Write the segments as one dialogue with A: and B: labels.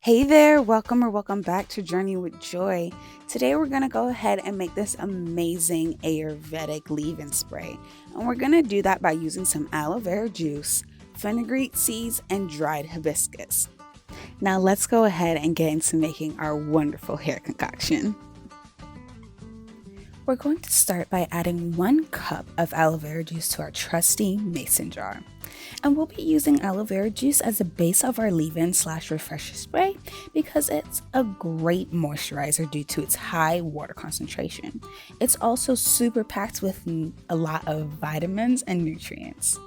A: Hey there, welcome back to Journey with Joy. Today we're going to go ahead and make this amazing ayurvedic leave-in spray. And we're going to do that by using some aloe vera juice, fenugreek seeds, and dried hibiscus. Now let's go ahead and get into making our wonderful hair concoction. We're going to start by adding 1 cup of aloe vera juice to our trusty mason jar. And we'll be using aloe vera juice as a base of our leave-in / refresher spray because it's a great moisturizer due to its high water concentration. It's also super packed with a lot of vitamins and nutrients.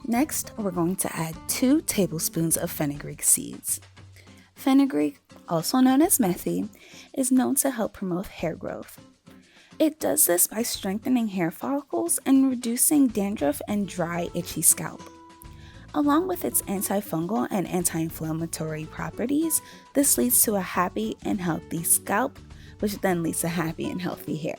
A: Next, we're going to add 2 tablespoons of fenugreek seeds. Fenugreek, also known as methi, is known to help promote hair growth. It does this by strengthening hair follicles and reducing dandruff and dry, itchy scalp. Along with its antifungal and anti-inflammatory properties, this leads to a happy and healthy scalp, which then leads to happy and healthy hair.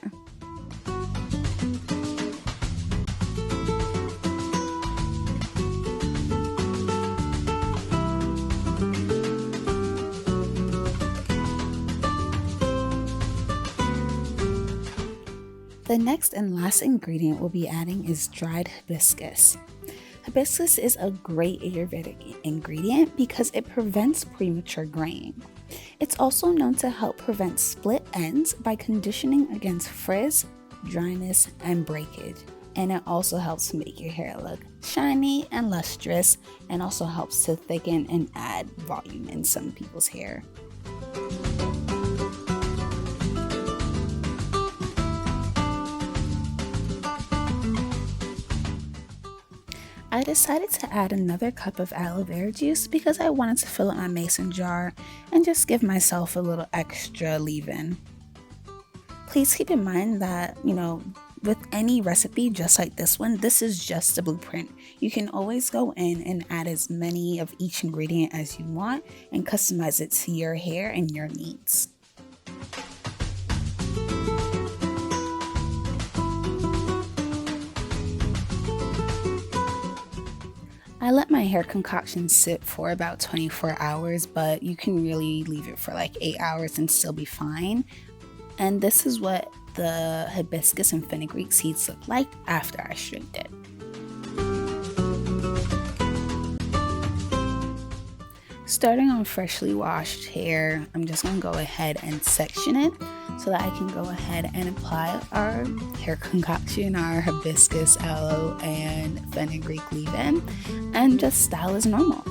A: The next and last ingredient we'll be adding is dried hibiscus. Hibiscus is a great ayurvedic ingredient because it prevents premature graying. It's also known to help prevent split ends by conditioning against frizz, dryness, and breakage. And it also helps make your hair look shiny and lustrous, and also helps to thicken and add volume in some people's hair. I decided to add another cup of aloe vera juice because I wanted to fill up my mason jar and just give myself a little extra leave-in. Please keep in mind that, with any recipe just like this one, this is just a blueprint. You can always go in and add as many of each ingredient as you want and customize it to your hair and your needs. I let my hair concoction sit for about 24 hours, but you can really leave it for like 8 hours and still be fine. And this is what the hibiscus and fenugreek seeds look like after I strained it. Starting on freshly washed hair, I'm just going to go ahead and section it so that I can go ahead and apply our hair concoction, our hibiscus, aloe, and fenugreek leave-in, and just style as normal.